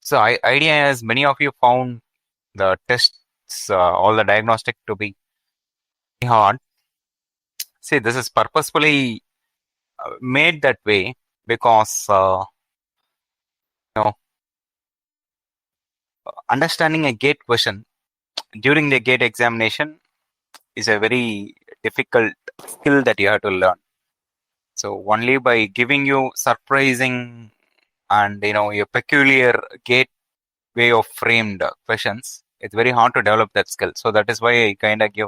So idea is many of you found the tests, all the diagnostic to be hard. See, this is purposefully made that way because you know, understanding a gate question during the gate examination is a very difficult skill that you have to learn. So only by giving you surprising and a peculiar gate way of framed questions, it's very hard to develop that skill. So that is why I kind of give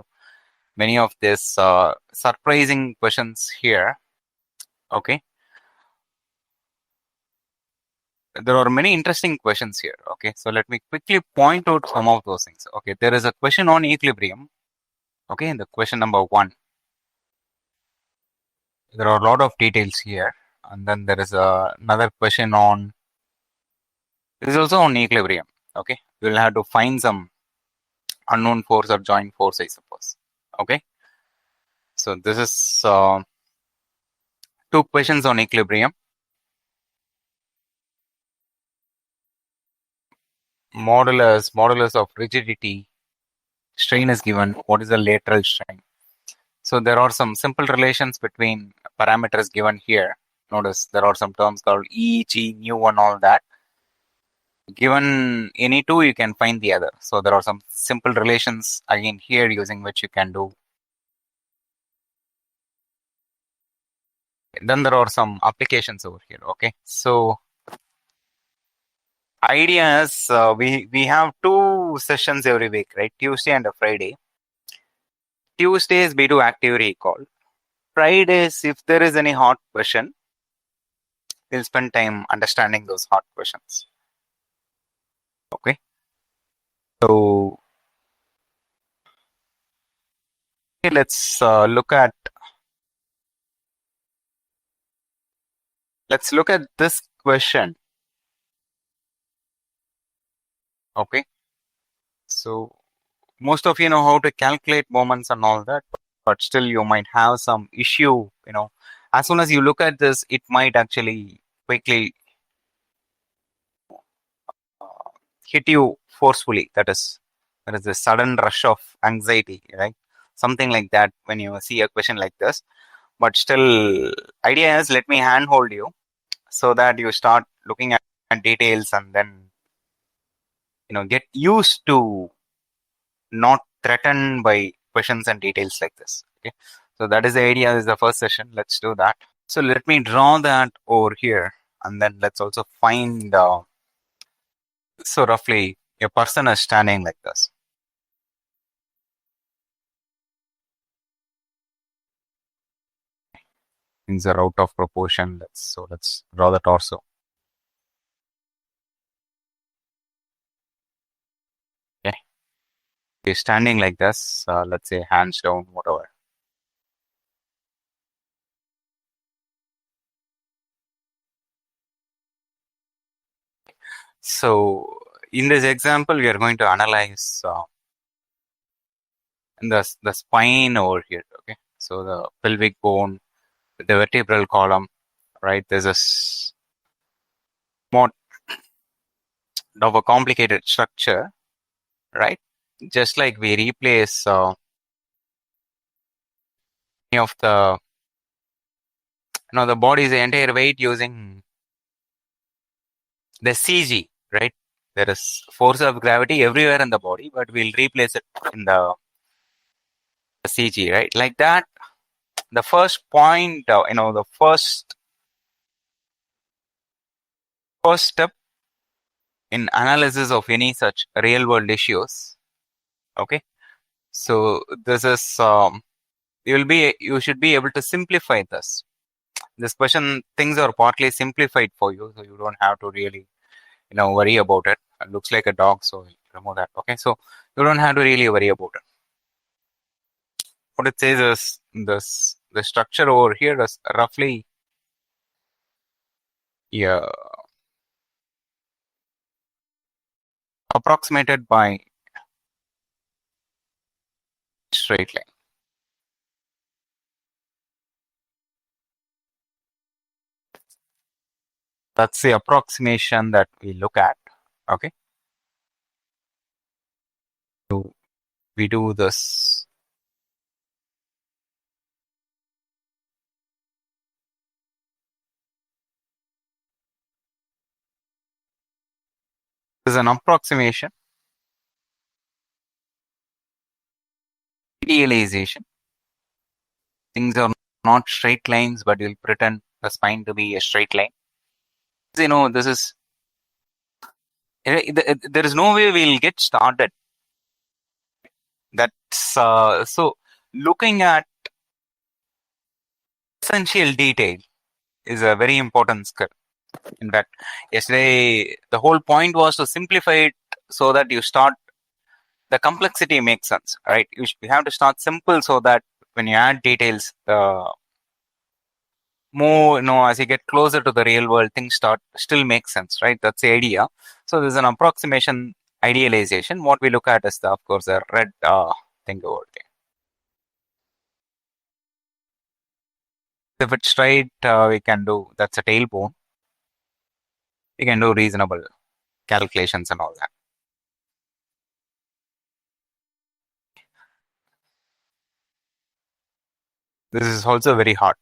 many of these surprising questions here. Okay, there are many interesting questions here. Okay, so let me quickly point out some of those things. Okay, there is a question on equilibrium. Okay, the question number 1. There are a lot of details here, and then there is another question on. This is also on equilibrium. Okay, we'll have to find some unknown force or joint force, I suppose. Okay, so this is 2 questions on equilibrium. Modulus of rigidity, strain is given. What is the lateral strain? So there are some simple relations between parameters given here. Notice there are some terms called E, G, nu, and all that. Given any two, you can find the other. So there are some simple relations again here using which you can do. Then there are some applications over here. Okay, so idea is we have 2 sessions every week, right? Tuesday and a Friday. Tuesdays we do active recall. Fridays, if there is any hard question, we'll spend time understanding those hard questions. Okay, so let's look at this question. Okay, so most of you know how to calculate moments and all that, but still you might have some issue. As soon as you look at this, it might actually quickly hit you forcefully. There is a sudden rush of anxiety, right? Something like that when you see a question like this. But still, idea is let me handhold you so that you start looking at details and then get used to not threatened by questions and details like this. Okay, so that is the idea. This is the first session. Let's do that. So let me draw that over here, and then let's also find. So roughly, a person is standing like this. Things are out of proportion. Let's draw the torso. Okay, he's standing like this. Let's say hands down, whatever. So in this example, we are going to analyze the spine over here. Okay, so the pelvic bone, the vertebral column, right? There's a more of a complicated structure, right? Just like we replace any of the body's entire weight using the CG, right? There is force of gravity everywhere in the body, but we'll replace it in the CG, right? Like that. The first point, the first step in analysis of any such real world issues. Okay, so this is you should be able to simplify this question. Things are partly simplified for you, so you don't have to really worry about it. It looks like a dog, so remove that. Okay, so you don't have to really worry about it. What it says is the structure over here is roughly approximated by straight line. That's the approximation that we look at. Okay. So we do this. This is an approximation, idealization. Things are not straight lines, but you'll pretend the spine to be a straight line. This is there is no way we'll get started. That's so looking at essential detail is a very important skill. In fact, yesterday the whole point was to simplify it so that you start the complexity makes sense, right? You have to start simple so that when you add details, more as you get closer to the real world, things start still make sense, right? That's the idea. So there's an approximation, idealization. What we look at is of course the red thing over there. If it's straight, we can do that's a tailbone. We can do reasonable calculations and all that. This is also very hard.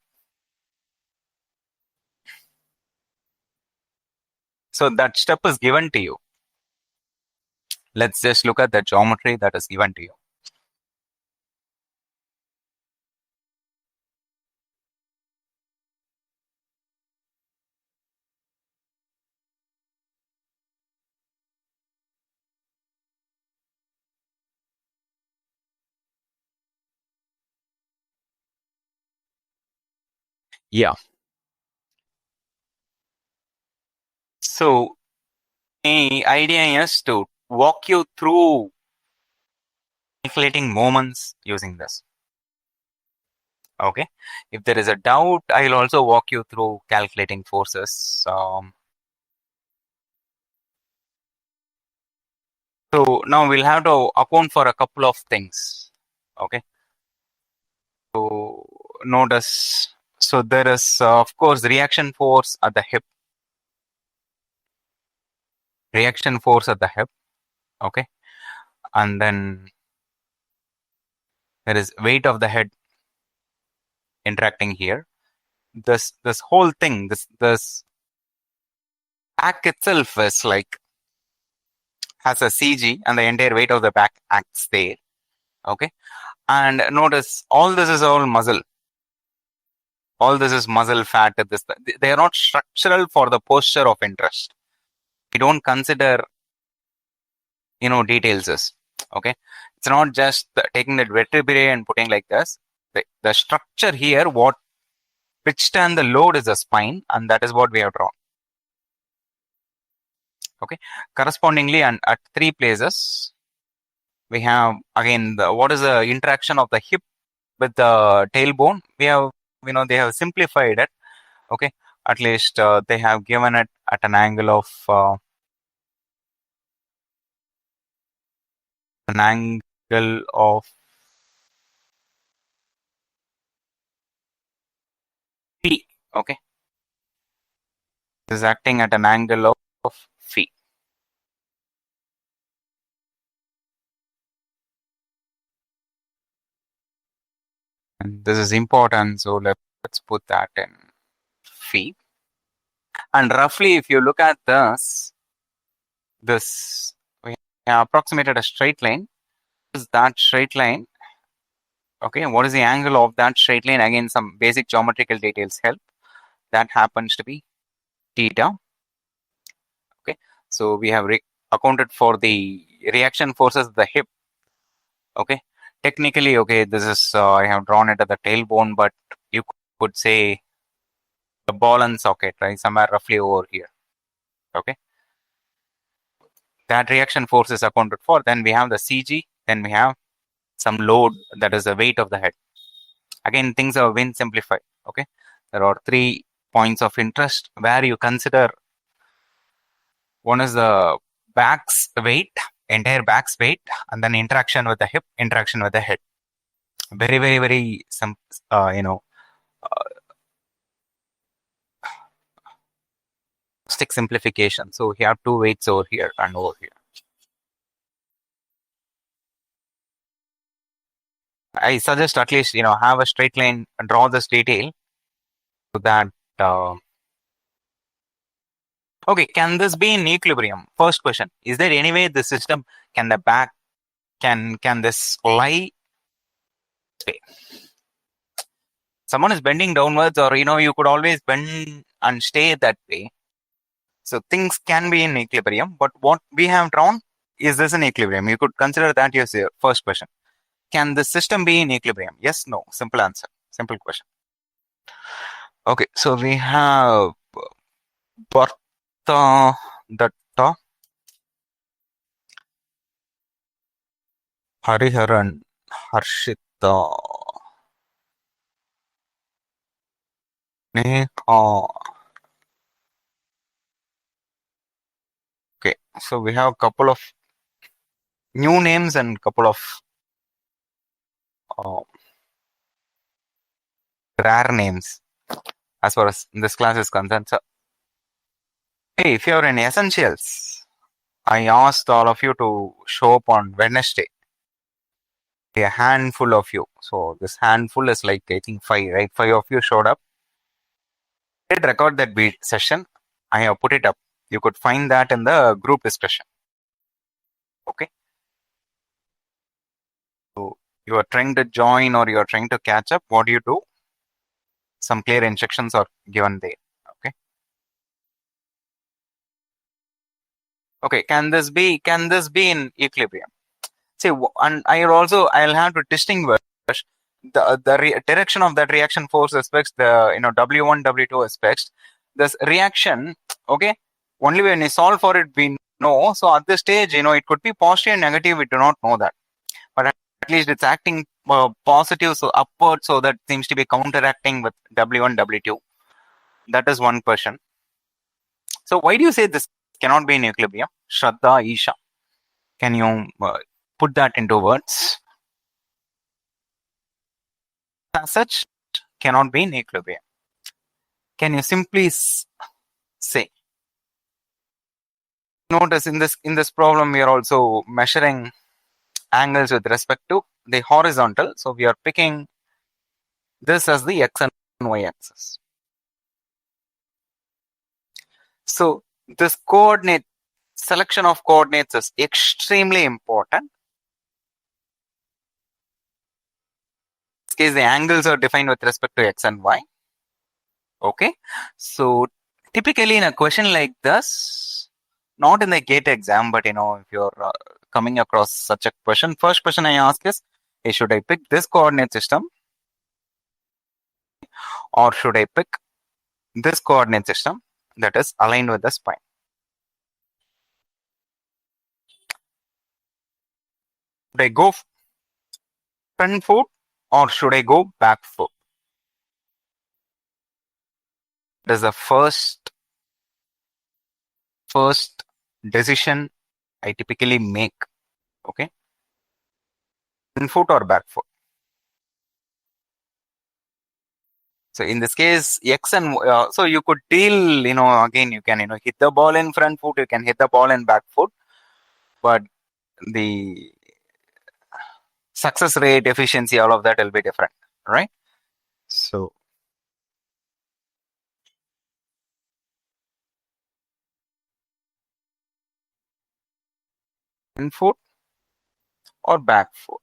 So that step is given to you. Let's just look at the geometry that is given to you. Yeah. So the idea is to walk you through calculating moments using this. Okay. If there is a doubt, I'll also walk you through calculating forces. So now we'll have to account for a couple of things. Okay. So notice, so there is of course reaction force at the hip. Reaction force at the hip. Okay. And then there is weight of the head interacting here. This whole thing, this back itself is like has a CG and the entire weight of the back acts there. Okay. And notice all this is all muscle. All this is muscle fat. They are not structural for the posture of interest. We don't consider, details is okay. It's not just taking the vertebrae and putting like this. The structure here, what withstand the load is the spine, and that is what we have drawn. Okay. Correspondingly, and at three places, we have again what is the interaction of the hip with the tailbone. We have, they have simplified it. Okay. At least they have given it at an angle of phi. Okay. This is acting at an angle of phi. And this is important, so let's put that in phi. And roughly, if you look at this we have approximated a straight line. Is that straight line? Okay, what is the angle of that straight line? Again, some basic geometrical details help. That happens to be theta. Okay, so we have accounted for the reaction forces of the hip. Okay, technically, okay, this is I have drawn it at the tailbone, but you could say the ball and socket, right? Somewhere roughly over here. Okay, that reaction force is accounted for. Then we have the CG. Then we have some load, that is the weight of the head. Again, things have been simplified. Okay, there are 3 points of interest where you consider one is the back's weight, entire back's weight, and then interaction with the hip, interaction with the head. Very, very, very drastic simplification. So we have two weights over here and over here. I suggest at least, have a straight line, draw this detail so that, okay, can this be in equilibrium? First question, is there any way the system, can the back, can this lie this way? Someone is bending downwards, or, you could always bend and stay that way. So things can be in equilibrium, but what we have drawn, is this in equilibrium? You could consider that as your first question. Can the system be in equilibrium? Yes, no. Simple answer. Simple question. Okay, so we have Partha Datta, Hariharan, Harshita, Neha. Okay, so we have a couple of new names and couple of rare names as far as this class is concerned. So, hey, if you're in essentials, I asked all of you to show up on Wednesday. A handful of you. So this handful is like, I think 5, right? 5 of you showed up. I did record that beat session. I have put it up. You could find that in the group discussion. Okay. So you are trying to join or you are trying to catch up. What do you do? Some clear instructions are given there. Okay. Okay. Can this be in equilibrium? See, and I'll have to distinguish the direction of that reaction force aspects, the W1, W2 aspects. This reaction, okay, only when we solve for it we know. So at this stage, it could be positive and negative. We do not know that, but at least it's acting positive, so upward. So that seems to be counteracting with W1, W2. That is one question. So why do you say this cannot be in equilibrium? Shraddha, Isha, can you put that into words? As such, cannot be in equilibrium. Can you simply say? Notice in this problem, we are also measuring angles with respect to the horizontal. So we are picking this as the x and y axis. So this coordinate selection of coordinates is extremely important. In this case, the angles are defined with respect to x and y. Okay. So typically in a question like this, not in the GATE exam, but if you're coming across such a question, first question I ask is, hey, should I pick this coordinate system or should I pick this coordinate system that is aligned with the spine? Should I go front foot or should I go back foot? That is the first decision I typically make. Okay, front foot or back foot. So in this case, x and so you could deal. Again, you can hit the ball in front foot, you can hit the ball in back foot, but the success rate, efficiency, all of that will be different, right? So front foot or back foot.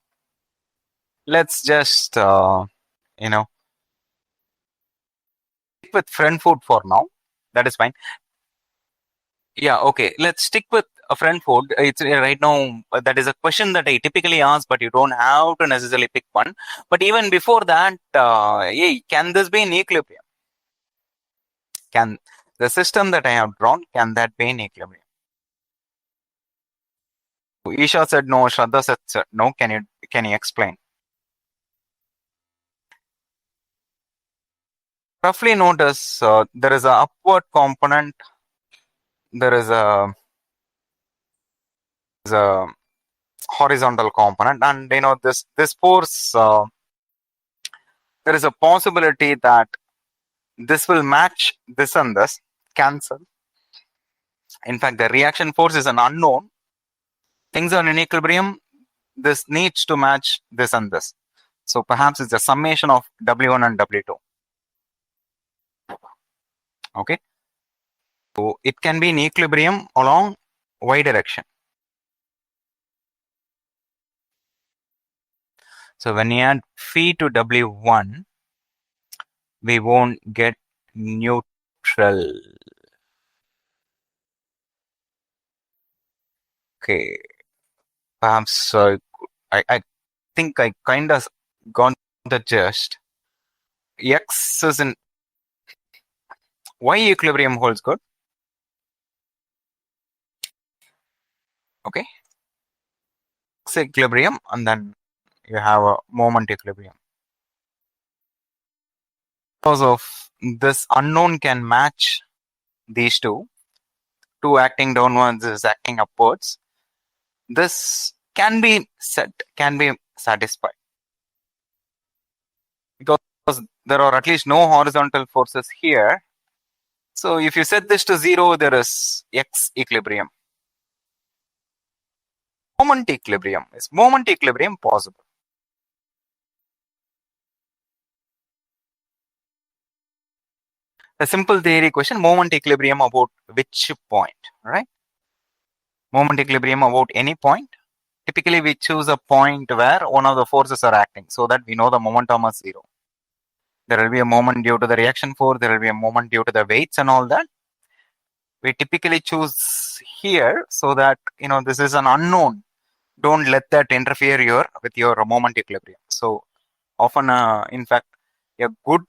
Let's just stick with front foot for now. That is fine. Yeah, okay. Let's stick with a front foot. It's right now, that is a question that I typically ask, but you don't have to necessarily pick one. But even before that, can this be in equilibrium? Can the system that I have drawn, can that be in equilibrium? Isha said no, Shraddha said no. Can you explain? Roughly notice there is a upward component, there is a horizontal component, and this force, there is a possibility that this will match this and this, cancel. In fact, the reaction force is an unknown. Things are in equilibrium. This needs to match this and this. So perhaps it's a summation of W1 and W2. Okay. So it can be in equilibrium along y direction. So when you add phi to W1, we won't get neutral. Okay. Perhaps I think I kind of got the gist. X is in Y equilibrium holds good. Okay. X equilibrium, and then you have a moment equilibrium. Because of this unknown can match these two acting downwards is acting upwards. This can be satisfied because there are at least no horizontal forces here. So if you set this to 0, there is X equilibrium. Moment equilibrium. Is moment equilibrium possible? A simple theory question, moment equilibrium about which point, right? Moment equilibrium about any point. Typically, we choose a point where one of the forces are acting so that we know the momentum is 0. There will be a moment due to the reaction force, there will be a moment due to the weights and all that. We typically choose here so that, this is an unknown. Don't let that interfere with your moment equilibrium. So often, in fact, a good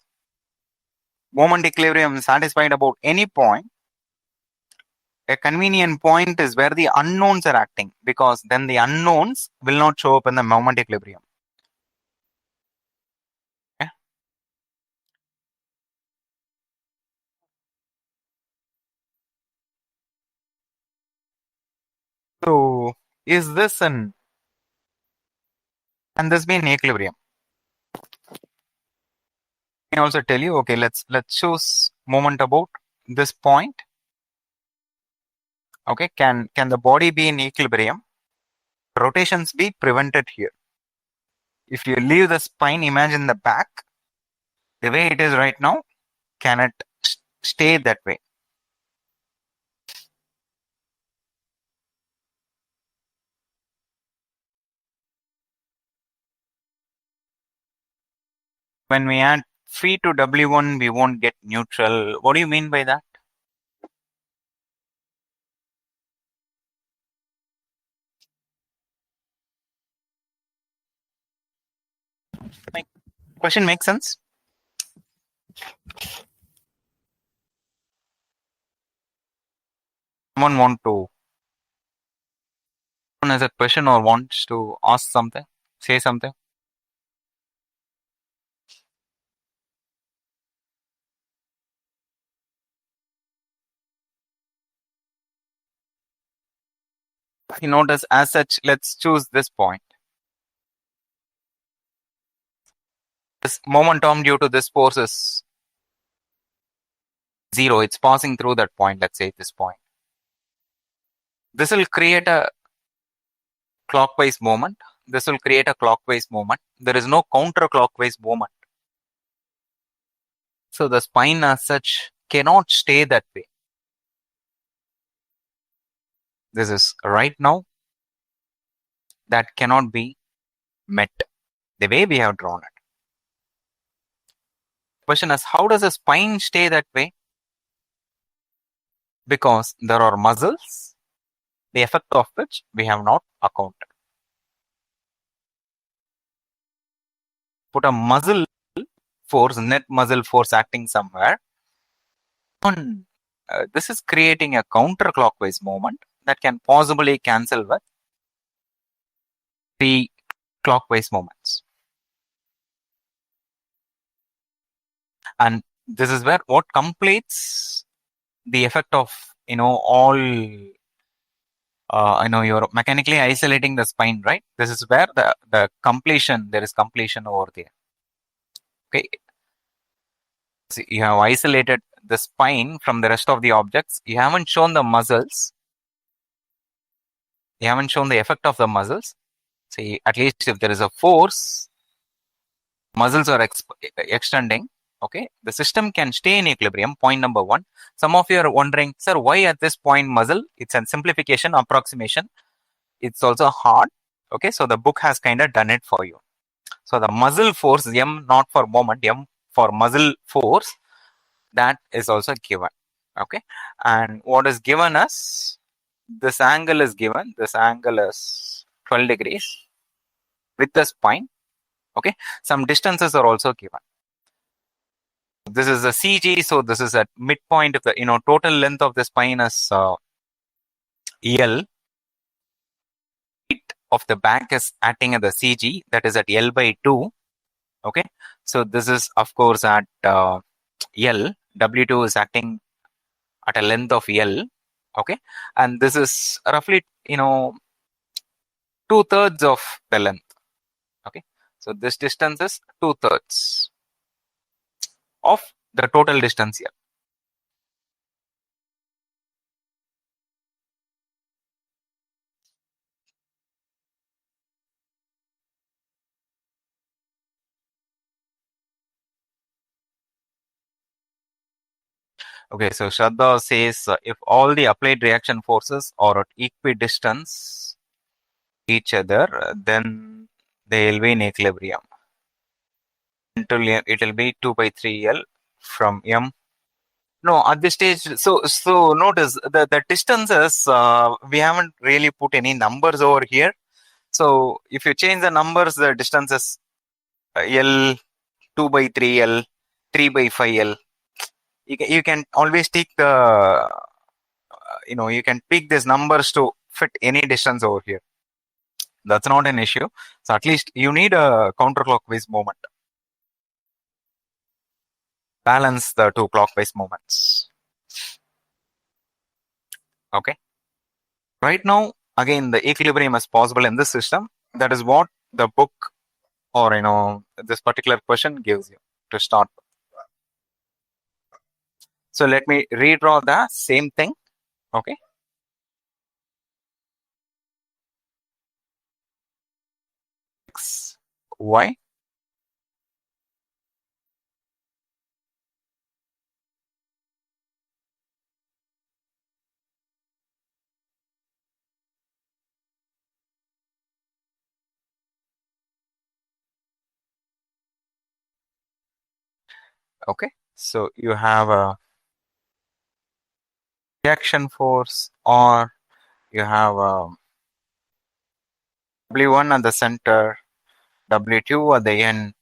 moment equilibrium satisfied about any point. A convenient point is where the unknowns are acting, because then the unknowns will not show up in the moment equilibrium. Okay? So is this and this be in equilibrium? I can also tell you, okay, let's choose moment about this point. Okay, can the body be in equilibrium? Rotations be prevented here. If you leave the spine, imagine the back, the way it is right now, can it stay that way? When we add phi to W1, we won't get neutral. What do you mean by that? My question makes sense? Someone has a question or wants to ask something, say something? You notice, as such, let's choose this point. This momentum due to this force is 0. It's passing through that point, let's say this point. This will create a clockwise moment. This will create a clockwise moment. There is no counterclockwise moment. So the spine as such cannot stay that way. This is right now that cannot be met the way we have drawn it. Question is, how does a spine stay that way? Because there are muscles, the effect of which we have not accounted. Put a muscle force, net muscle force acting somewhere. This is creating a counterclockwise moment that can possibly cancel with the clockwise moments. And this is where what completes the effect of, all, you're mechanically isolating the spine, right? This is where the completion, there is completion over there. Okay. So you have isolated the spine from the rest of the objects. You haven't shown the muscles. You haven't shown the effect of the muscles. See, at least if there is a force, muscles are extending. Okay, the system can stay in equilibrium. Point number one. Some of you are wondering, sir, why at this point muscle? It's a simplification approximation. It's also hard. Okay, so the book has kind of done it for you. So the muscle force, M not for moment, M for muscle force, that is also given. Okay, and what is given us? This angle is given. This angle is 12 degrees with the spine. Okay, some distances are also given. This is a CG, so this is at midpoint of the total length of the spine is L. Height of the back is acting at the CG, that is at L by 2. Okay, so this is of course at L. W2 is acting at a length of L. Okay, and this is roughly 2/3 of the length. Okay, so this distance is 2/3 of the total distance here. Okay, so Shraddha says if all the applied reaction forces are at equidistance each other, then they will be in equilibrium. It will be 2 by 3L from M. No, at this stage, so notice the distances, we haven't really put any numbers over here. So if you change the numbers, the distance is L, 2 by 3L, 3 by 5L. You can always take the, you can pick these numbers to fit any distance over here. That's not an issue. So at least you need a counterclockwise moment. Balance the two clockwise moments. Okay. Right now, again, the equilibrium is possible in this system. That is what the book or this particular question gives you to start with. So let me redraw the same thing. Okay. X, Y. Okay. So you have a reaction force, or you have a W1 at the center, W2 at the end.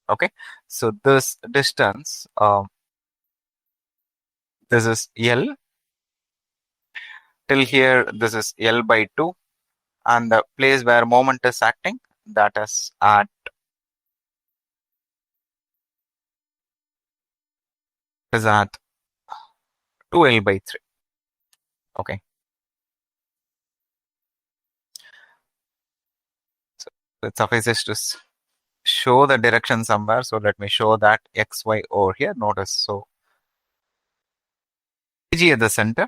Okay. So this distance, this is L. Till here, this is L by 2. And the place where moment is acting, that is at is at 2L by 3. Okay. So it suffices to show the direction somewhere. So let me show that XY over here. Notice, so G at the center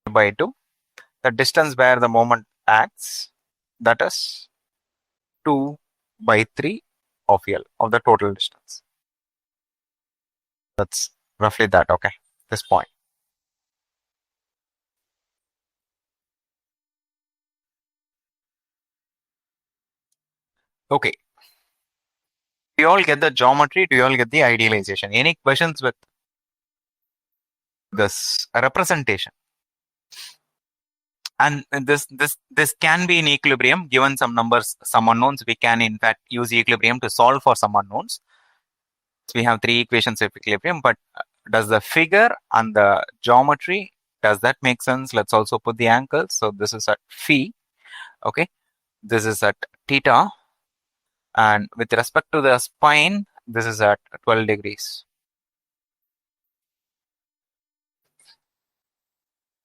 by 2. The distance where the moment acts, that is 2 by 3 of L, of the total distance. That's roughly that. Okay. This point. Okay. Do you all get the geometry? Do you all get the idealization? Any questions with this representation? And this can be in equilibrium given some numbers, some unknowns. We can in fact use equilibrium to solve for some unknowns. So we have 3 equations of equilibrium, but does the figure and the geometry, does that make sense? Let's also put the angles. So this is at phi. Okay, this is at theta, and with respect to the spine, this is at 12 degrees.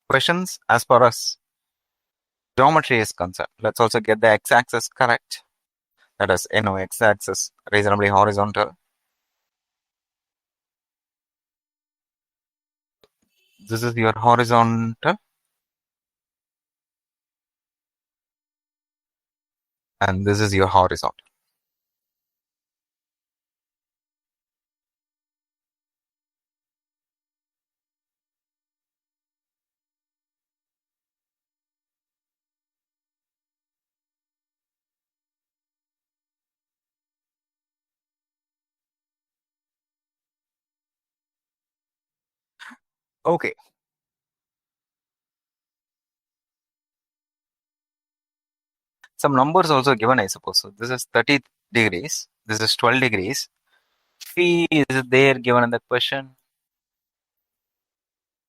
Questions as far as geometry is concerned? Let's also get the x-axis correct. That is, x-axis reasonably horizontal. This is your horizontal, and this is your horizontal. Okay. Some numbers also given, I suppose. So this is 30 degrees. This is 12 degrees. Phi is there given in the question.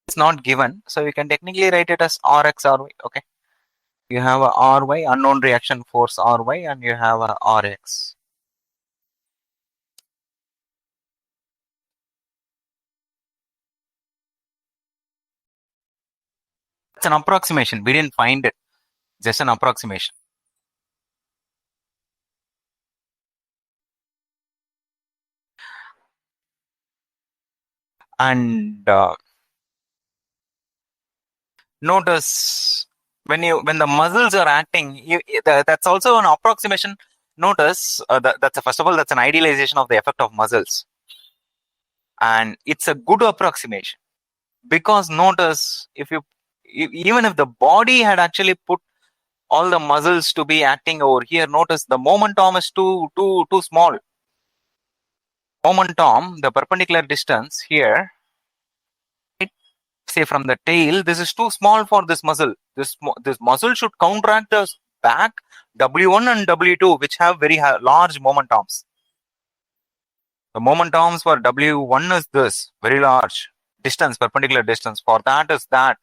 It's not given. So you can technically write it as Rx, Ry. Okay. You have a Ry, unknown reaction force Ry, and you have a Rx. It's an approximation. We didn't find it. Just an approximation. And notice when the muscles are acting, that's also an approximation. Notice that's first of all, that's an idealization of the effect of muscles, and it's a good approximation because notice even if the body had actually put all the muscles to be acting over here, notice the momentum is too small. Momentum, the perpendicular distance here, say from the tail, this is too small for this muscle. This muscle should counteract the back W1 and W2, which have very large momentums. The momentums for W1 is this, very large distance, perpendicular distance. For that is that.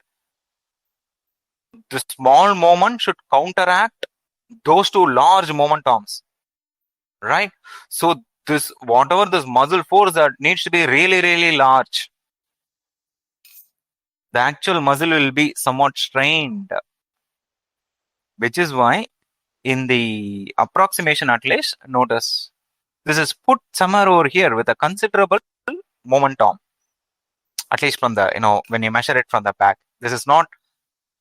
The small moment should counteract those two large momentums, right? So this, whatever this muscle force, that needs to be really, really large. The actual muscle will be somewhat strained, which is why in the approximation, at least, notice this is put somewhere over here with a considerable momentum, at least from the, when you measure it from the back. This is not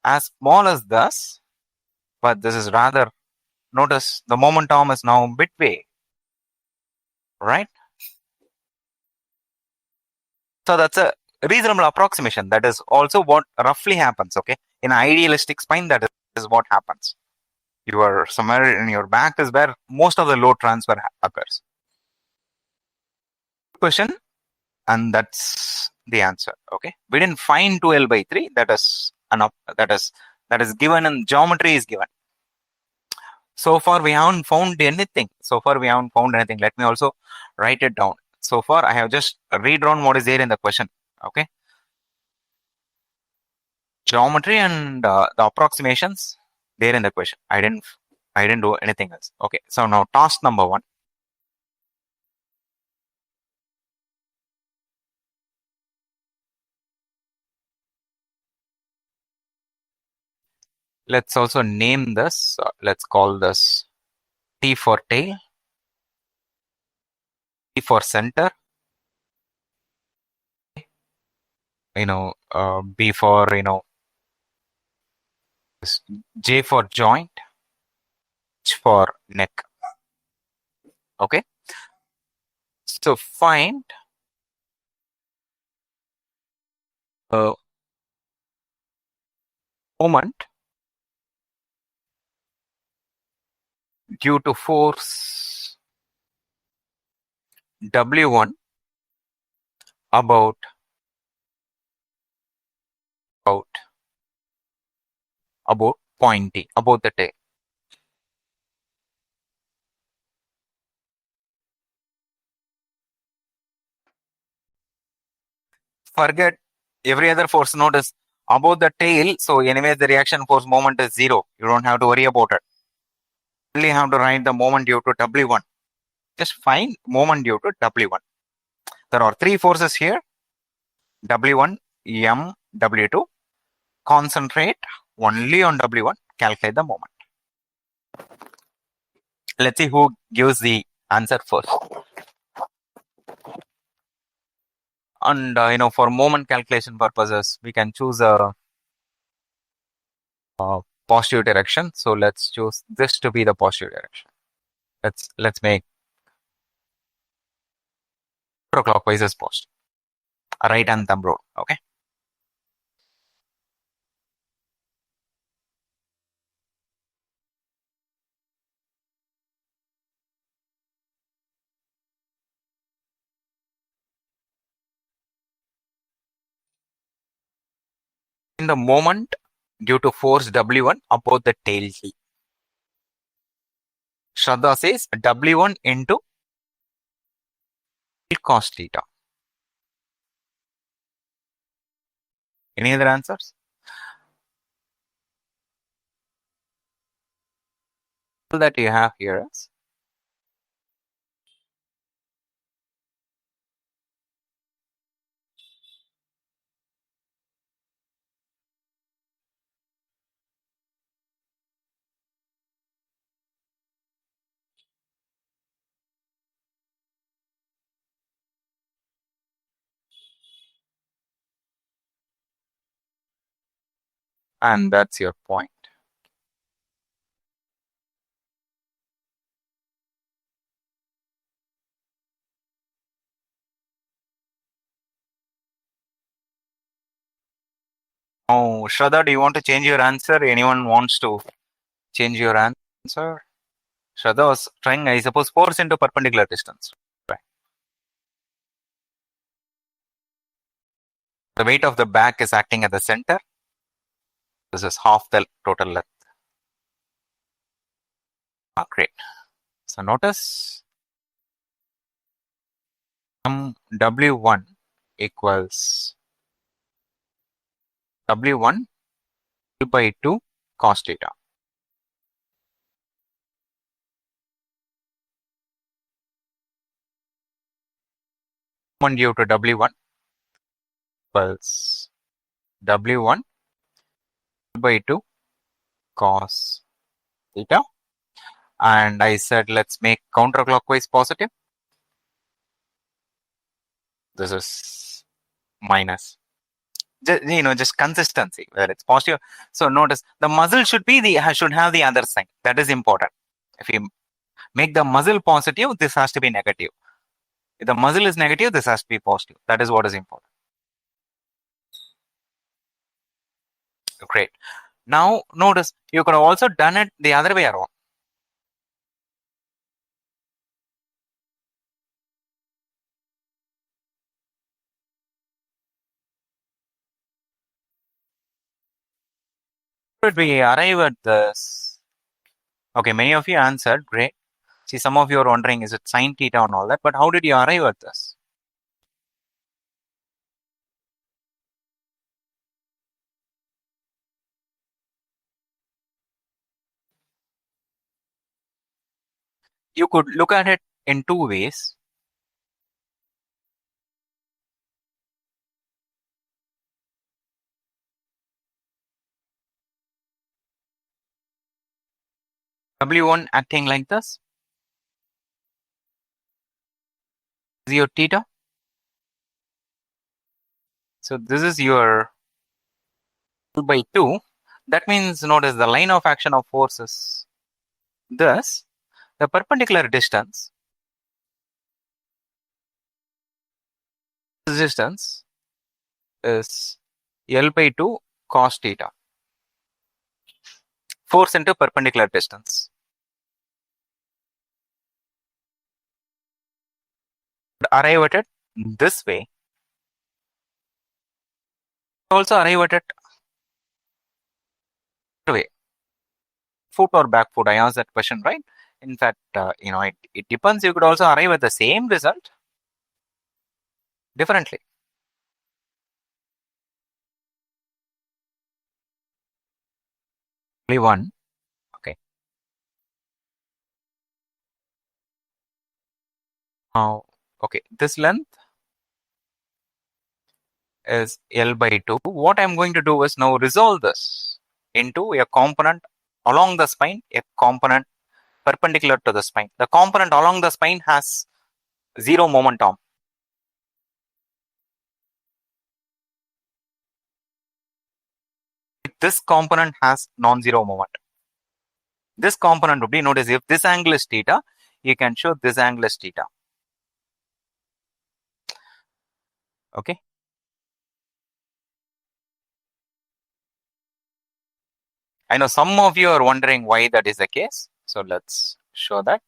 as small as this, but this is rather, notice the momentum is now midway, right? So that's a reasonable approximation. That is also what roughly happens, okay? In idealistic spine, that is what happens. You are somewhere in your back is where most of the load transfer occurs. Question, and that's the answer, okay? We didn't find 2L/3. That is given in geometry is given. So far, we haven't found anything. Let me also write it down. So far, I have just redrawn what is there in the question, okay? Geometry and the approximations there in the question. I didn't do anything else. Okay, so now task number 1. Let's also name this. Let's call this T for tail, T for center, B for J for joint, H for neck. Okay, so find moment due to force W1 about point T, about the tail. Forget every other force. Notice about the tail. So anyway, the reaction force moment is 0. You don't have to worry about it. Only have to write the moment due to W1. Just find moment due to W1. There are 3 forces here. W1, M, W2. Concentrate only on W1. Calculate the moment. Let's see who gives the answer first. And for moment calculation purposes, we can choose a positive direction. So let's choose this to be the positive direction. Let's make counterclockwise as positive. Right hand thumb rule. Okay. In the moment, due to force W1 about the tail T. Shraddha says W1 into cos theta. Any other answers? All that you have here is and that's your point. Oh, Shraddha, do you want to change your answer? Anyone wants to change your answer? Shraddha was trying, I suppose, force into perpendicular distance. Right. The weight of the back is acting at the center. This is half the total length. Ah, great. So notice W1 equals W1 by 2 cos theta. One due to W1 equals W1 by 2 cos theta. And I said, let's make counterclockwise positive. This is minus. Just consistency, whether it's positive. So notice the muzzle should have the other sign. That is important. If you make the muzzle positive, this has to be negative. If the muzzle is negative, this has to be positive. That is what is important. Great. Now notice you could have also done it the other way around. Could we arrive at this? Okay, many of you answered. Great. See, some of you are wondering, is it sine theta and all that? But how did you arrive at this? You could look at it in two ways. W1 acting like this is your theta. So this is your 2 by 2. That means notice the line of action of force is this. The perpendicular distance is L by 2 cos theta. Force into perpendicular distance. Arrive at it this way. Also arrive at it way. Foot or back foot? I asked that question, right? In fact, it depends. You could also arrive at the same result differently. Only one. Okay. Now, okay, this length is L by 2. What I'm going to do is now resolve this into a component along the spine, a component perpendicular to the spine. The component along the spine has zero momentum. This component has non-zero moment. This component would be, notice if this angle is theta, you can show this angle is theta. Okay. I know some of you are wondering why that is the case. So let's show that.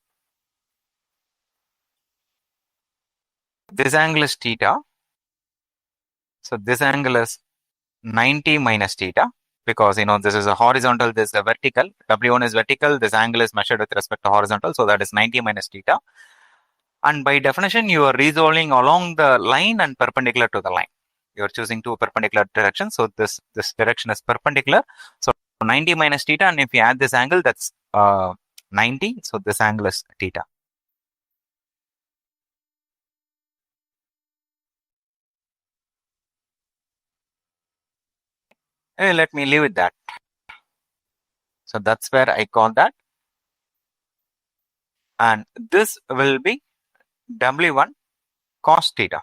This angle is theta. So this angle is 90 minus theta, because this is a horizontal, this is a vertical. W1 is vertical. This angle is measured with respect to horizontal. So that is 90 minus theta. And by definition, you are resolving along the line and perpendicular to the line. You are choosing two perpendicular directions. So this direction is perpendicular. So 90 minus theta, and if you add this angle, that's 90. So this angle is theta. Let me leave with that. So that's where I call that. And this will be W1 cos theta.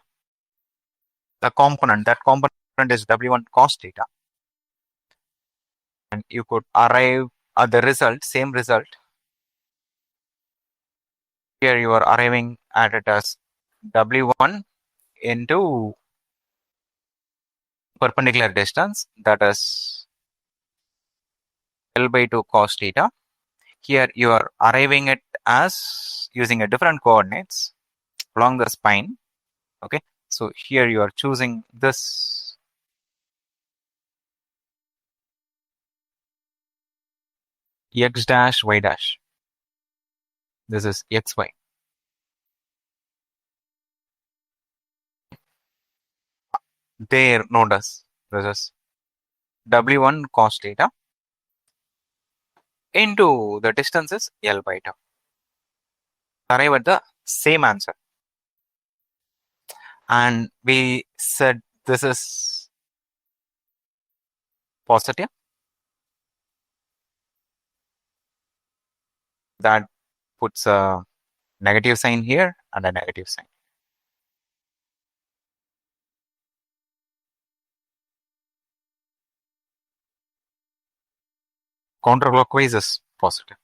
The component, that component is W1 cos theta. And you could arrive at the result, same result. Here you are arriving at it as W1 into perpendicular distance, that is L by 2 cos theta. Here you are arriving it as using a different coordinates along the spine. Okay, so here you are choosing this x dash y dash. This is xy. There, notice this is W1 cos theta into the distance is L by 2. Arrive at the same answer. And we said this is positive. That puts a negative sign here and a negative sign. Counterclockwise is positive.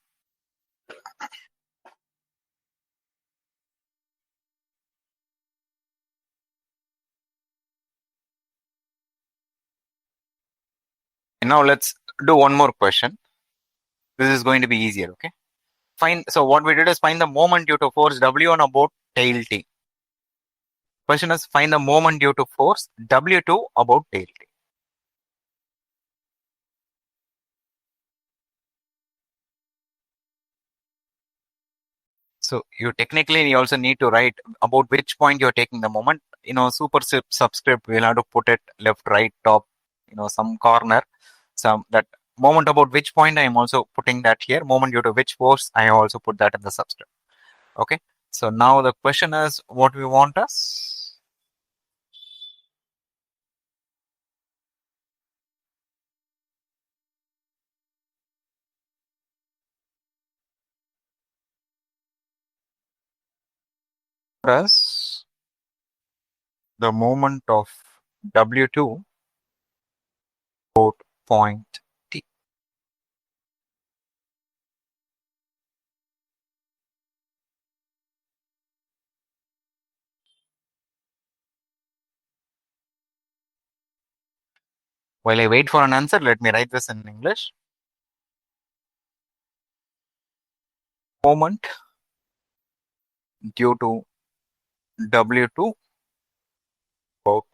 And now let's do one more question. This is going to be easier, okay? So what we did is find the moment due to force W1 about tail T. Question is find the moment due to force W2 about tail T. So you also need to write about which point you're taking the moment. Super subscript, we'll have to put it left, right, top, some corner. Some that moment about which point I am also putting that here. Moment due to which force, I also put that in the subscript. Okay. So now the question is what we want us. As the moment of W2 about point T. While I wait for an answer, let me write this in English. Moment due to W2 about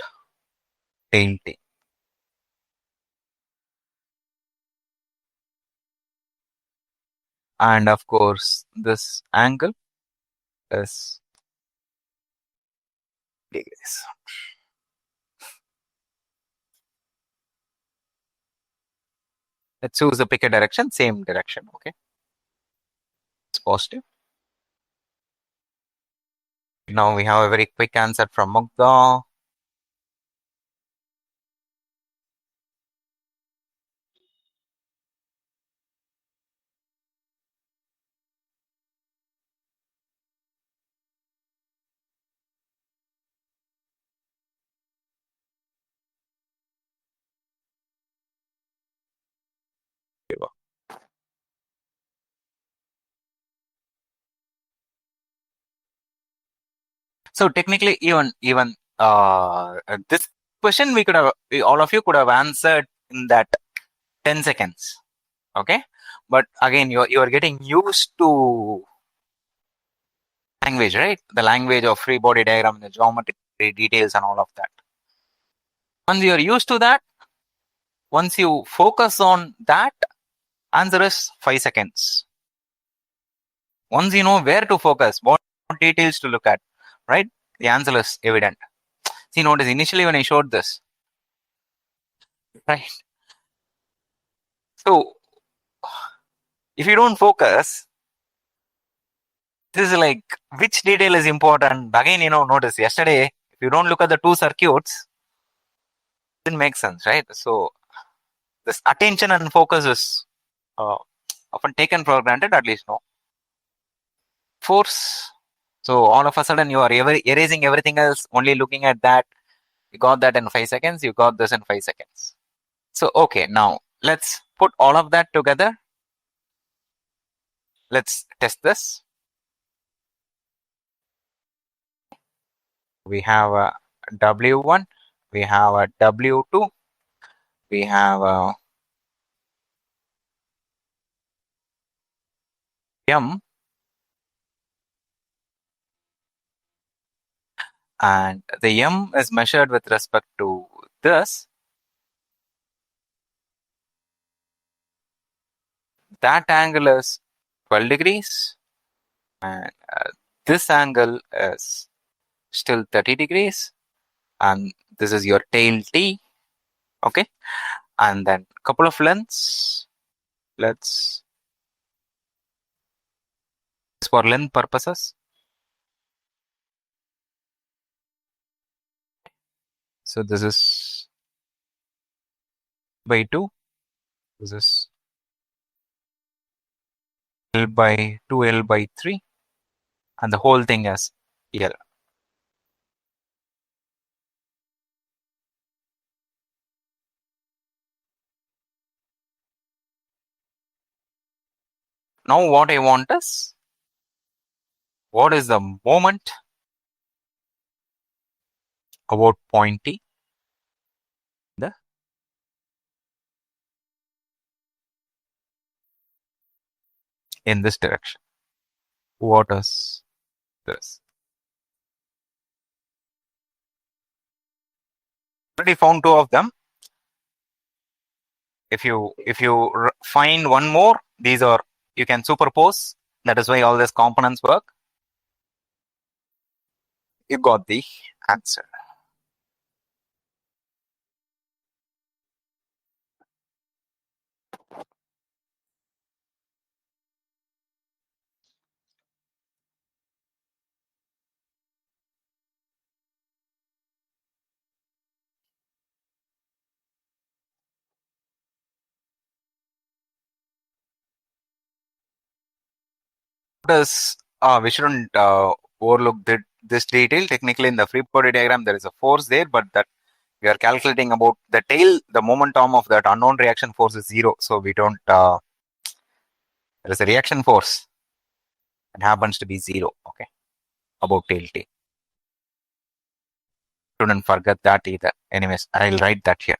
tail T. And of course, this angle is degrees. Let's choose the pick a direction, same direction. Okay. It's positive. Now we have a very quick answer from Mugdha. So technically, even this question we could have, all of you could have answered in that 10 seconds. Okay, but again, you're getting used to language, right? The language of free body diagram, the geometry details, and all of that. Once you're used to that, once you focus on that, answer is 5 seconds. Once you know where to focus, what details to look at, right? The answer is evident. See, notice initially when I showed this, right? So if you don't focus, this is like which detail is important. Again, notice yesterday, if you don't look at the two circuits, it didn't make sense, right? So this attention and focus is often taken for granted, at least no. Force. So all of a sudden you are erasing everything else, only looking at that. You got that in 5 seconds, you got this in 5 seconds. So okay, now let's put all of that together. Let's test this. We have a W1, we have a W2, we have a M, and the M is measured with respect to this. That angle is 12 degrees, and this angle is still 30 degrees, and this is your tail T. Okay, and then a couple of lengths. Let's, for length purposes. So this is by 2. This is L by 2L by 3, and the whole thing is L. Now what I want is, what is the moment about point T in this direction? What is this? Already found 2 of them. If you find one more, these are, you can superpose. That is why all these components work. You got the answer. Does we shouldn't overlook this detail. Technically, in the free body diagram, there is a force there, but that we are calculating about the tail, the momentum of that unknown reaction force is 0. So we don't, there is a reaction force. It happens to be 0. Okay, about tail T. Shouldn't forget that either. Anyways, I'll write that here.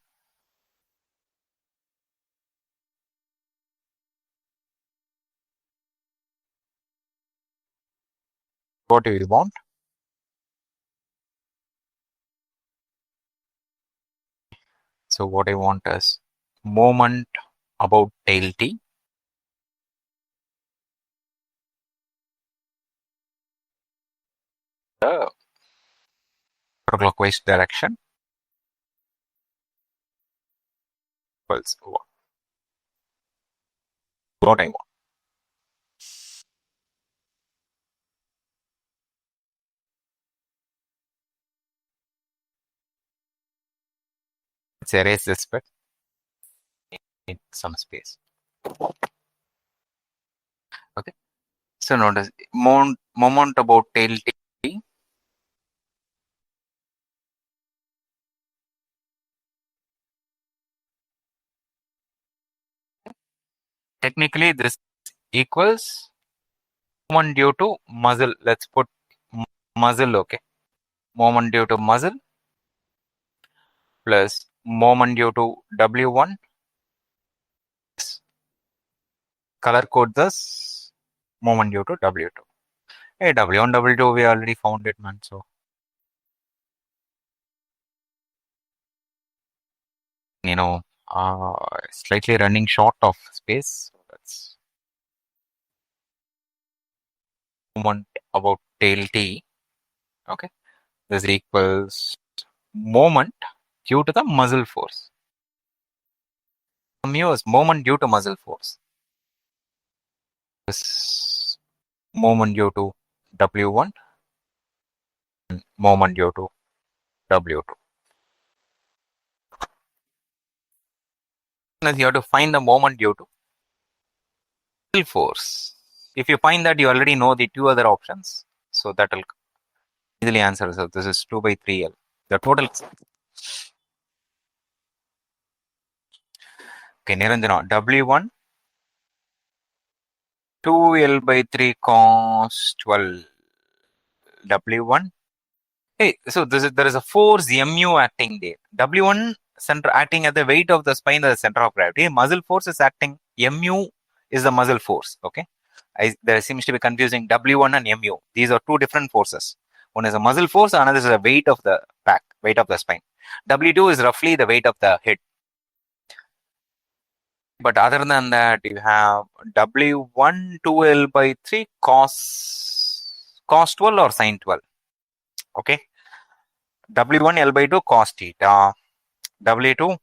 What do you want? So what I want is moment about tail T. The clockwise direction equals what I want. Let's erase this bit in some space. Okay. So notice moment about tail T. Technically, this equals moment due to muscle. Let's put muscle. Okay. moment due to muscle plus moment due to W1. Color code this moment due to W2. Hey, W1, W2, we already found it, man. So, slightly running short of space. So that's moment about tail T. Okay. This equals moment due to the muscle force. Mu is moment due to muscle force. This moment due to W1 and moment due to W2. You have to find the moment due to muscle force. If you find that, you already know the two other options. So that will easily answer. So this is 2 by 3L. The total. Okay, Niranjana. W1 2L by 3 cos 12. W1. Hey, so there is a force mu acting there. W1 center acting at the weight of the spine as the center of gravity. Muscle force is acting. Mu is the muscle force. Okay. There seems to be confusing W1 and mu. These are two different forces. One is a muscle force, another is the weight of the back, weight of the spine. W2 is roughly the weight of the head. But other than that, you have W1 2L by 3 cos 12 or sin 12. Okay. W1 L by 2 cos theta. W2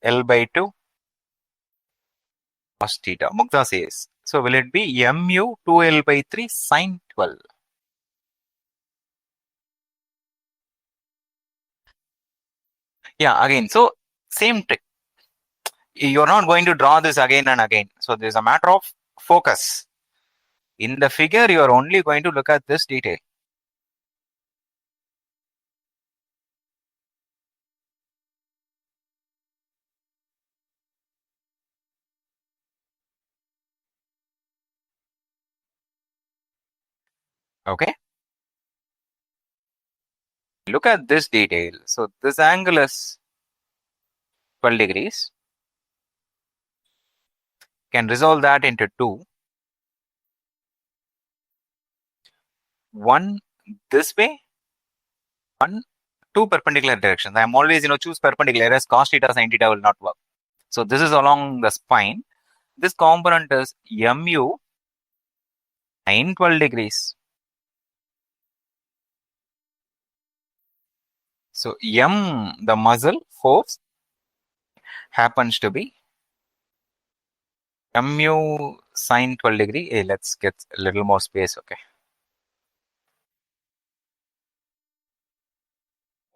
L by 2 cos theta. Mukta says. So will it be mu 2L by 3 sin 12? Yeah, again. So same trick. You're not going to draw this again and again. So there's a matter of focus. In the figure, you're only going to look at this detail. Okay. Look at this detail. So this angle is 12 degrees. Can resolve that into two. One this way, one two perpendicular directions. I'm always choose perpendicular as cos theta sin theta will not work. So this is along the spine. This component is mu sin 12 degrees. So M, the muscle force, happens to be mu sin 12 degree. Hey, let's get a little more space. Okay.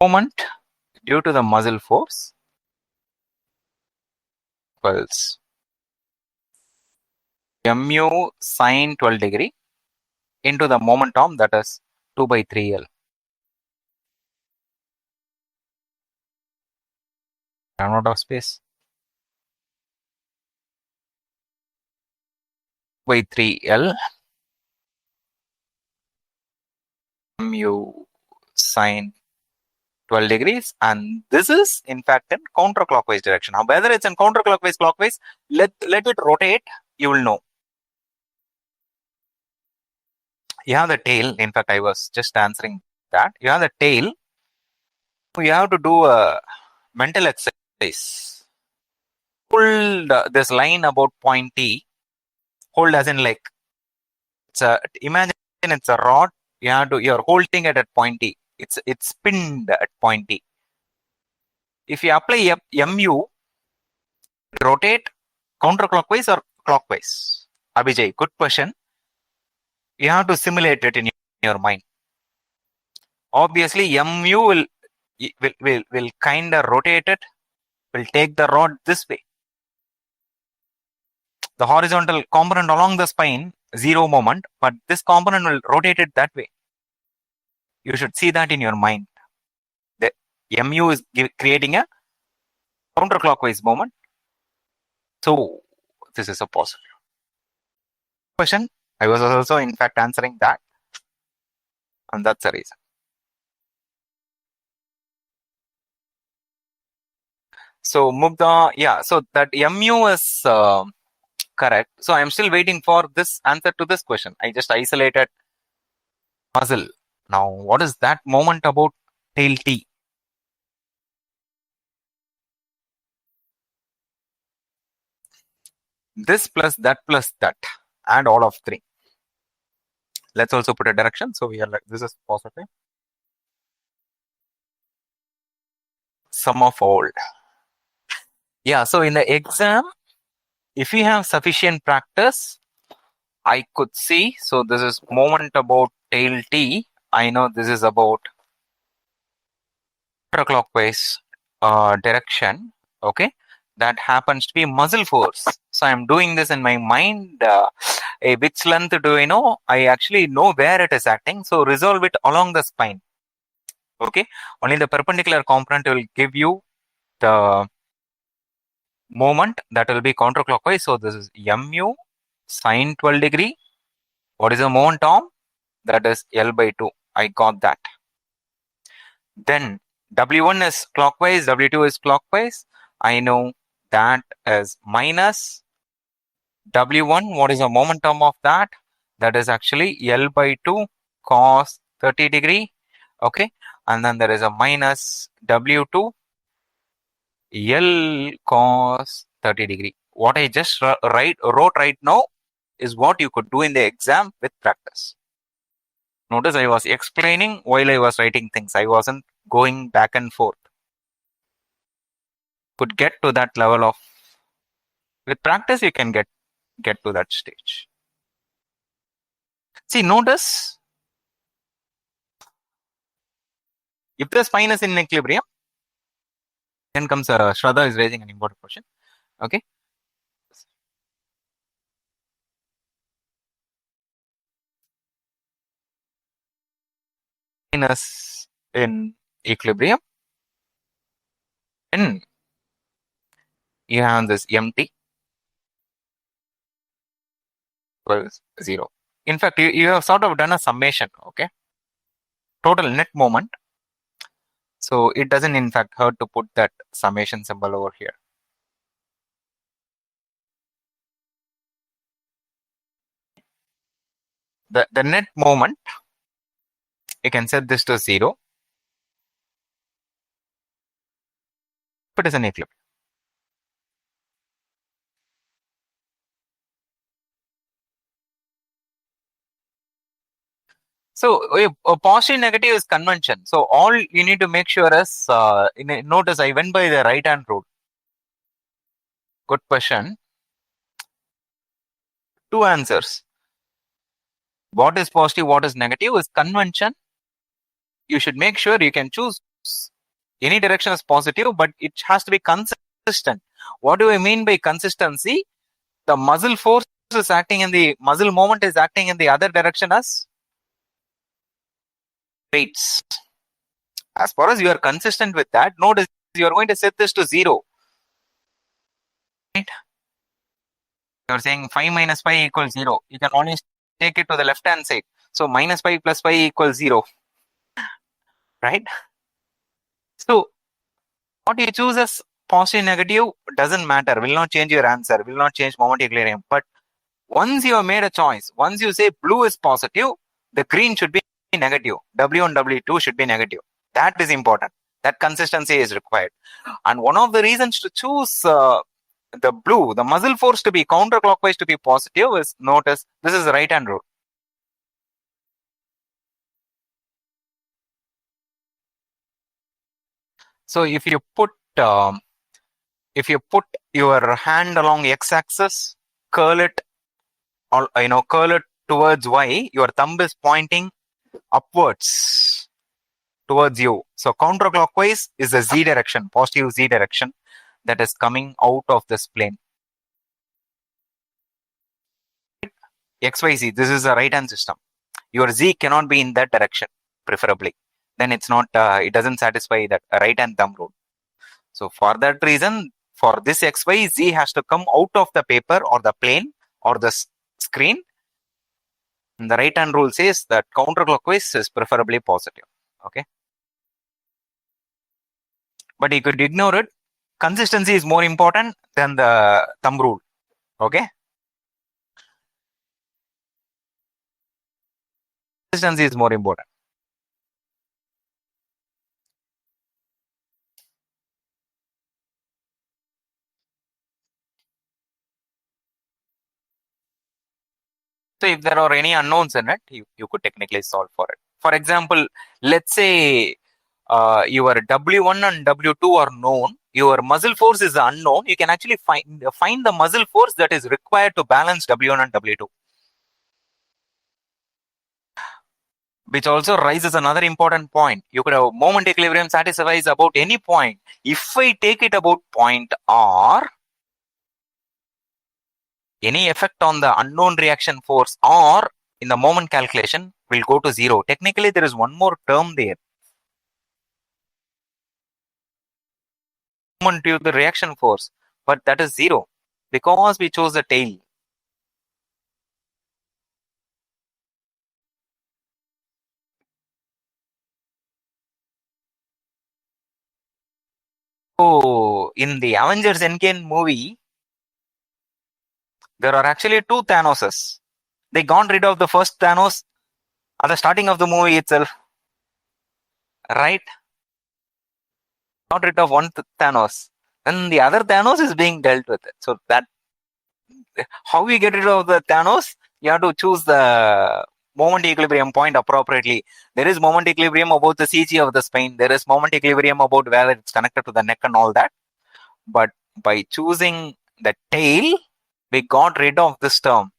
Moment due to the muscle force equals mu sin 12 degree into the momentum, that is 2 by 3L. I'm out of space. By 3L mu sin 12 degrees, and this is in fact in counterclockwise direction. Now whether it's in counterclockwise, clockwise, let it rotate, you will know. You have the tail. In fact, I was just answering that. You have the tail. You have to do a mental exercise. Hold this line about point T. Hold as in like imagine it's a rod. You're holding it at point T. It's pinned at point T. If you apply mu, rotate counterclockwise or clockwise. Abhijay, good question. You have to simulate it in your mind. Obviously, mu will kind of rotate it. Will take the rod this way. The horizontal component along the spine, zero moment, but this component will rotate it that way. You should see that in your mind. The mu is creating a counterclockwise moment. So this is a positive question. I was also in fact answering that, and that's the reason. So Mugdha, yeah. So that MU is correct. So I'm still waiting for this answer to this question. I just isolated muscle. Now, what is that moment about tail T? This plus that plus that. Add all of three. Let's also put a direction. So we are like, this is positive. Sum of all. Yeah. So in the exam, if you have sufficient practice, I could see. So this is moment about tail T. I know this is about counterclockwise direction. Okay. That happens to be muscle force. So I'm doing this in my mind. Which length do I know? I actually know where it is acting. So resolve it along the spine. Okay. Only the perpendicular component will give you the moment that will be counterclockwise. So this is mu sine 12 degree. What is the momentum? That is L by 2. I got that. Then W1 is clockwise, W2 is clockwise. I know that is minus W1. What is the momentum of that? That is actually L by 2 cos 30 degree. Okay. And then there is a minus W2 L cos 30 degree. What I just wrote right now is what you could do in the exam with practice. Notice I was explaining while I was writing things. I wasn't going back and forth. Could get to that level of, with practice you can get to that stage. See, notice if the spine is in equilibrium, then comes Shraddha is raising an important question. Okay. Spine is in equilibrium, and you have this empty equals 0. In fact, you have sort of done a summation. Okay. Total net moment. So it doesn't in fact hurt to put that summation symbol over here. The net moment, you can set this to 0. If it is an equilibrium. So a positive negative is convention. So all you need to make sure is, notice I went by the right hand rule. Good question. Two answers. What is positive, what is negative is convention. You should make sure you can choose any direction as positive, but it has to be consistent. What do I mean by consistency? The muscle force is acting in the muscle moment is acting in the other direction as weights. As far as you are consistent with that, notice you are going to set this to 0. Right? You are saying 5 minus 5 equals 0. You can only take it to the left hand side. So minus 5 plus 5 equals 0. Right? So what you choose as positive, negative doesn't matter. Will not change your answer. Will not change moment equilibrium. But once you have made a choice, once you say blue is positive, the green should be negative. W1, W2 should be negative. That is important. That consistency is required. And one of the reasons to choose the blue, the muscle force to be counterclockwise to be positive is, notice this is the right hand rule. So if you put your hand along x-axis, curl it, or curl it towards y, your thumb is pointing upwards towards you. So counterclockwise is the z direction, positive z direction that is coming out of this plane. XYZ, this is a right hand system. Your z cannot be in that direction, preferably. Then it's not, it doesn't satisfy that right hand thumb rule. So for that reason, for this XY, z has to come out of the paper or the plane or the screen. And the right hand rule says that counterclockwise is preferably positive. Okay. But you could ignore it. consistency is more important than the thumb rule. Okay, consistency is more important. So if there are any unknowns in it, you could technically solve for it. For example, let's say your W1 and W2 are known. Your muscle force is unknown. You can actually find the muscle force that is required to balance W1 and W2. Which also raises another important point. You could have moment equilibrium satisfies about any point. If I take it about point R, any effect on the unknown reaction force R in the moment calculation will go to zero. Technically, there is one more term there. Moment to the reaction force, but that is zero because we chose the tail. So, in the Avengers Endgame movie, there are actually two Thanoses. They got rid of the first Thanos at the starting of the movie itself, right? Got rid of one Thanos. Then the other Thanos is being dealt with. So that how we get rid of the Thanos, you have to choose the moment equilibrium point appropriately. There is moment equilibrium about the CG of the spine. There is moment equilibrium about where it's connected to the neck and all that. But by choosing the tail, we got rid of this term.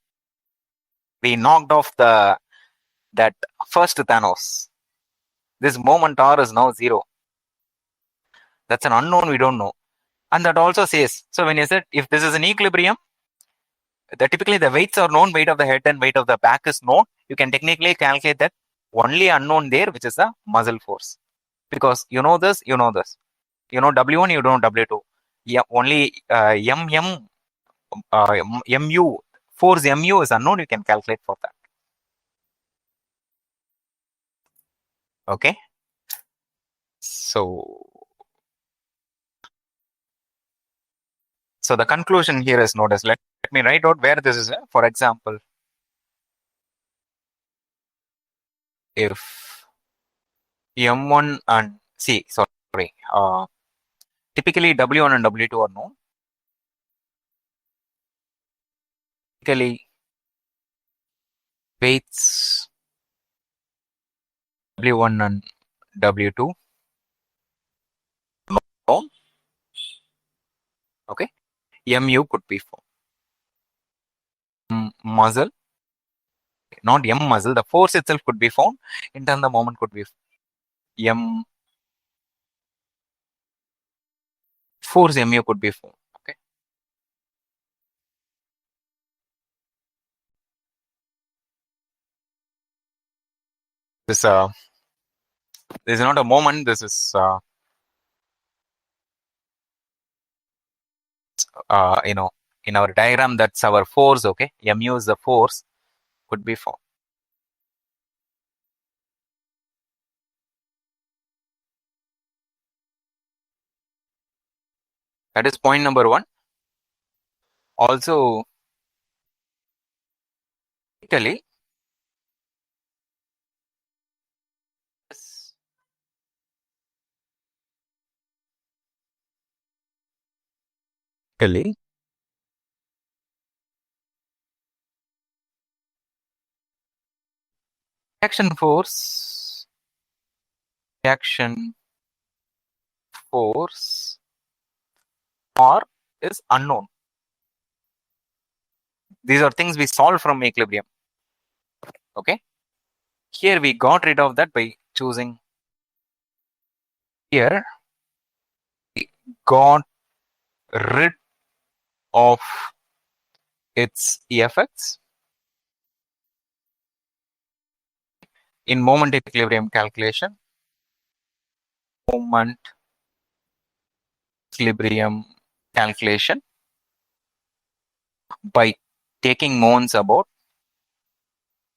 We knocked off that first Thanos. This moment R is now zero. That's an unknown we don't know. And that also says, so when you said if this is an equilibrium, typically the weights are known, weight of the head and weight of the back is known. You can technically calculate that only unknown there, which is the muscle force. Because you know this, you know this. You know W1, you don't know W2. Yeah, only MU, force MU is unknown, you can calculate for that. Okay. So the conclusion here is notice. Let me write out where this is. For example, if M1 and sorry, typically W1 and W2 are known. Typically, weights W1 and W2 known. Okay, MU could be formed. Muscle, not M muscle. The force itself could be found. In turn, the moment could be M force MU could be formed. Okay. This is not a moment. This is in our diagram, that's our force. Okay, MU is the force could be formed. That is point number one. Also, Italy. Italy. Reaction force R is unknown. These are things we solve from equilibrium. Okay. Here we got rid of that by choosing. Here we got rid of its effects in moment equilibrium calculation. Moment equilibrium calculation by taking moments about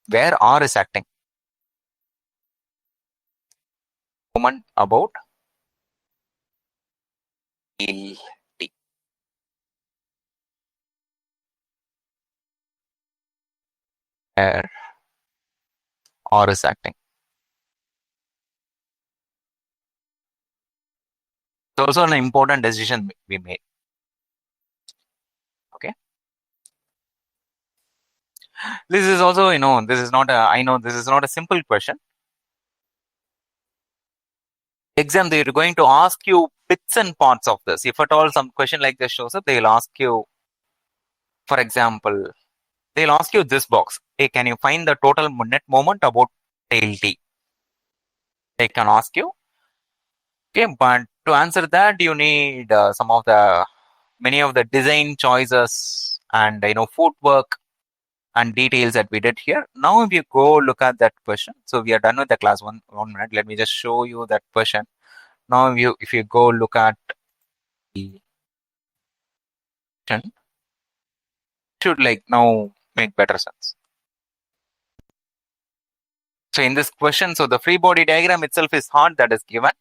where R is acting. Moment about T. Where R is acting. It's also an important decision we made. Okay. This is also, this is not I know this is not a simple question. Exam, they're going to ask you bits and parts of this. If at all some question like this shows up, they'll ask you, for example, they'll ask you this box. Hey, can you find the total net moment about tail T? They can ask you. Okay, but to answer that, you need many of the design choices and footwork and details that we did here. Now, if you go look at that question, so we are done with the class. One minute. Let me just show you that question. Now, if you go look at the question, should now make better sense. So in this question, so the free body diagram itself is hard, that is given,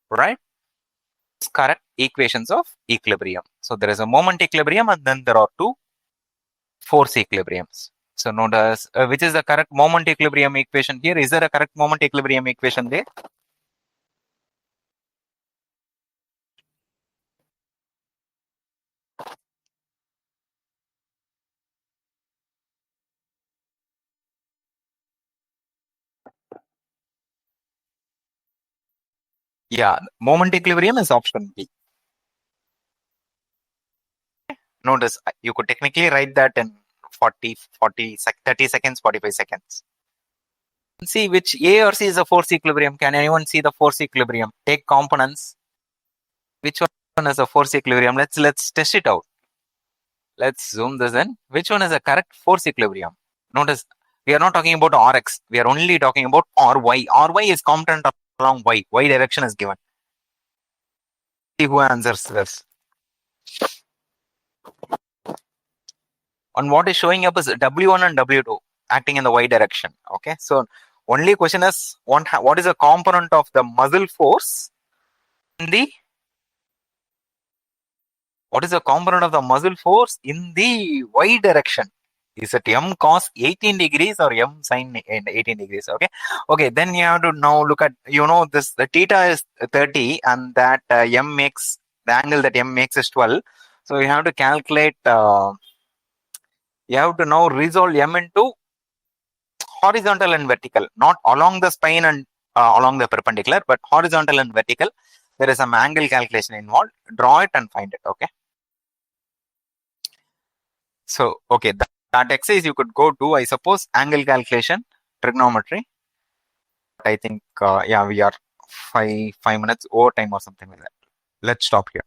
right? It's correct equations of equilibrium. So there is a moment equilibrium and then there are two force equilibriums. So notice which is the correct moment equilibrium equation here? Is there a correct moment equilibrium equation there? Yeah, moment equilibrium is option B. Notice you could technically write that in 30 seconds, 45 seconds. See which A or C is the force equilibrium. Can anyone see the force equilibrium? Take components. Which one is the force equilibrium? Let's test it out. Let's zoom this in. Which one is the correct force equilibrium? Notice we are not talking about Rx. We are only talking about Ry. Ry is component along Y. Y direction is given. See who answers this. And what is showing up is W1 and W2 acting in the Y direction. Okay. So only question is what is the component of the muscle force in the what is the component of the muscle force in the Y direction? Is it M cos 18 degrees or M sin 18 degrees? Okay. Okay. Then you have to now look at, this, the theta is 30 and that M makes, the angle that M makes is 12. So you have to calculate, you have to now resolve M into horizontal and vertical, not along the spine and along the perpendicular, but horizontal and vertical. There is some angle calculation involved. Draw it and find it. Okay. So, okay, that exercise you could go do, I suppose, angle calculation, trigonometry. I think, yeah, we are 5 minutes over time or something like that. Let's stop here.